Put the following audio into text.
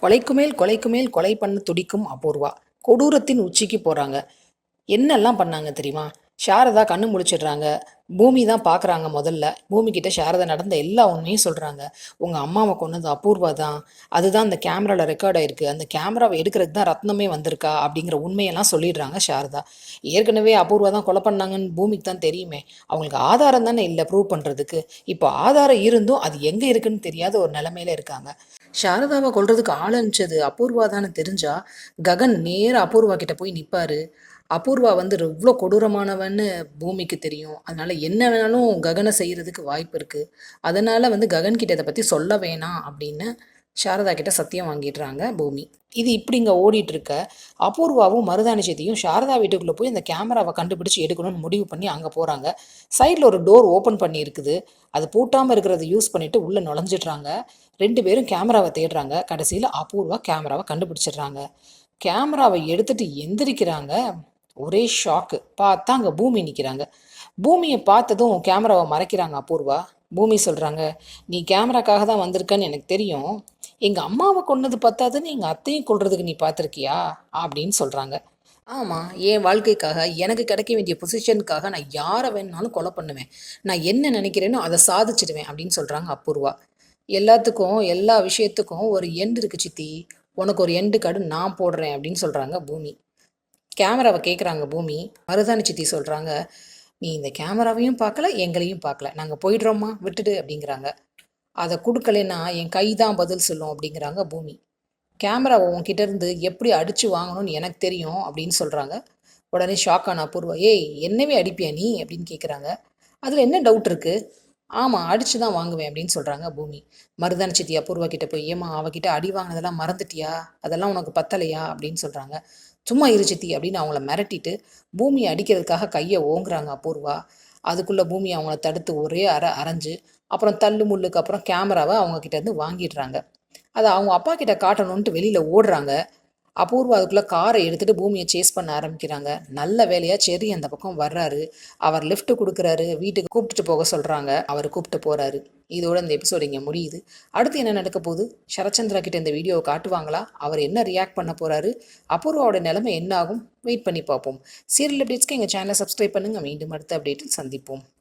கொலைக்கு மேல் கொலை பண்ண துடிக்கும் அபூர்வா. கொடூரத்தின் உச்சிக்கு போறாங்க. என்னெல்லாம் பண்ணாங்க தெரியுமா? சாரதா கண்ணு முழிச்சிடுறாங்க. பூமி தான் பார்க்குறாங்க முதல்ல. பூமி கிட்ட சாரதா நடந்த எல்லா உண்மையும் சொல்கிறாங்க. உங்கள் அம்மாவை கொன்னது அபூர்வா தான். அதுதான் அந்த கேமராவில் ரெக்கார்ட் ஆயிருக்கு. அந்த கேமராவை எடுக்கிறதுக்கு தான் ரத்னமே வந்திருக்கா அப்படிங்கிற உண்மையெல்லாம் சொல்லிடுறாங்க சாரதா. ஏற்கனவே அபூர்வா தான் கொலை பண்ணாங்கன்னு பூமிக்கு தான் தெரியுமே. அவங்களுக்கு ஆதாரம் தானே இல்லை ப்ரூவ் பண்ணுறதுக்கு. இப்போ ஆதாரம் இருந்தும் அது எங்கே இருக்குன்னு தெரியாத ஒரு நிலைமையில இருக்காங்க. சாரதாவை கொல்றதுக்கு ஆள் அனுப்பிச்சது அபூர்வா தானே தெரிஞ்சா ககன் நேரா அபூர்வா கிட்ட போய் நிற்பாரு. அபூர்வா வந்து இவ்வளோ கொடூரமானவன்னு பூமிக்கு தெரியும். அதனால என்ன வேணாலும் ககனை செய்யறதுக்கு வாய்ப்பு இருக்கு. அதனால வந்து ககன் கிட்ட இதை பத்தி சொல்ல வேணாம் அப்படின்னு சாரதா கிட்ட சத்தியம் வாங்கிடுறாங்க பூமி. இது இப்படி இங்கே ஓடிட்டு இருக்க அபூர்வாவும் மருதாணி செடியும் சாரதா வீட்டுக்குள்ளே போய் அந்த கேமராவை கண்டுபிடிச்சு எடுக்கணும்னு முடிவு பண்ணி அங்கே போகிறாங்க. சைடில் ஒரு டோர் ஓப்பன் பண்ணி இருக்குது. அது பூட்டாமல் இருக்கிறத யூஸ் பண்ணிட்டு உள்ளே நுழைஞ்சிடுறாங்க. ரெண்டு பேரும் கேமராவை தேடுறாங்க. கடைசியில் அபூர்வா கேமராவை கண்டுபிடிச்சிடுறாங்க. கேமராவை எடுத்துட்டு எந்திரிக்கிறாங்க. ஒரே ஷாக்கு. பார்த்தா அங்கே பூமி நிற்கிறாங்க. பூமியை பார்த்ததும் கேமராவை மறைக்கிறாங்க அபூர்வா. பூமி சொல்கிறாங்க, நீ கேமராக்காக தான் வந்திருக்கன்னு எனக்கு தெரியும். எங்கள் அம்மாவை கொன்னது பத்தாதுன்னு எங்கள் அத்தையும் கொல்றதுக்கு நீ பார்த்துருக்கியா அப்படின்னு சொல்கிறாங்க. ஆமாம், என் வாழ்க்கைக்காக எனக்கு கிடைக்க வேண்டிய பொசிஷனுக்காக நான் யாரை வேணுனாலும் கொலை பண்ணுவேன். நான் என்ன நினைக்கிறேனோ அதை சாதிச்சிடுவேன் அப்படின்னு சொல்கிறாங்க அபூர்வா. எல்லாத்துக்கும் எல்லா விஷயத்துக்கும் ஒரு எண்டு இருக்குது சித்தி. உனக்கு ஒரு எண்டு கார்டு நான் போடுறேன் அப்படின்னு சொல்கிறாங்க பூமி. கேமராவை கேட்குறாங்க பூமி. மருதாணி சித்தி சொல்கிறாங்க, நீ இந்த கேமராவையும் பார்க்கல எங்களையும் பார்க்கல, நாங்கள் போயிடுறோம்மா விட்டுடு அப்படிங்கிறாங்க. அதை கொடுக்கலன்னா என் கை தான் பதில் சொல்லும் அப்படிங்கிறாங்க பூமி. கேமராவை உன்கிட்ட இருந்து எப்படி அடித்து வாங்கணும்னு எனக்கு தெரியும் அப்படின்னு சொல்கிறாங்க. உடனே ஷாக்கான அபூர்வா, ஏய் என்னவே அடிப்பியா நீ அப்படின்னு கேட்குறாங்க. அதில் என்ன டவுட் இருக்குது? ஆமாம், அடித்து தான் வாங்குவேன் அப்படின்னு சொல்கிறாங்க பூமி. மருதாணி சித்தி அபூர்வா கிட்ட போய், ஏமா அவகிட்ட அடி வாங்கினதெல்லாம் மறந்துட்டியா? அதெல்லாம் உனக்கு பத்தலையா அப்படின்னு சொல்கிறாங்க. சும்மா இரு சித்தி அப்படின்னு அவங்கள மிரட்டிட்டு பூமியை அடிக்கிறதுக்காக கையை ஓங்குறாங்க அபூர்வா. அதுக்குள்ளே பூமி அவங்கள தடுத்து ஒரே அரைஞ்சு அப்புறம் தள்ளு முள்ளுக்கு அப்புறம் கேமராவை அவங்க கிட்டேருந்து வாங்கிடுறாங்க. அதை அவங்க அப்பா கிட்ட காட்டணுன்ட்டு வெளியில் ஓடுறாங்க. அபூர்வா அதுக்குள்ளே காரை எடுத்துகிட்டு பூமியை சேஸ் பண்ண ஆரம்பிக்கிறாங்க. நல்ல வேலையாக செர்ரி அந்த பக்கம் வர்றாரு. அவர் லிஃப்ட் கொடுக்குறாரு. வீட்டுக்கு கூப்பிட்டுட்டு போக சொல்கிறாங்க. அவர் கூப்பிட்டு போகிறாரு. இதோட இந்த எபிசோடு இங்கே முடியுது. அடுத்து என்ன நடக்க போகுது? சரச்சந்திரா கிட்ட இந்த வீடியோவை காட்டுவாங்களா? அவர் என்ன ரியாக்ட் பண்ண போகிறாரு? அபூர்வாவோட நிலைமை என்ன ஆகும்? வெயிட் பண்ணி பார்ப்போம். சீரியல் அப்டேட்ஸ்க்கு எங்கள் சேனலை சப்ஸ்கிரைப் பண்ணுங்கள். மீண்டும் அடுத்த அப்டேட்டில் சந்திப்போம்.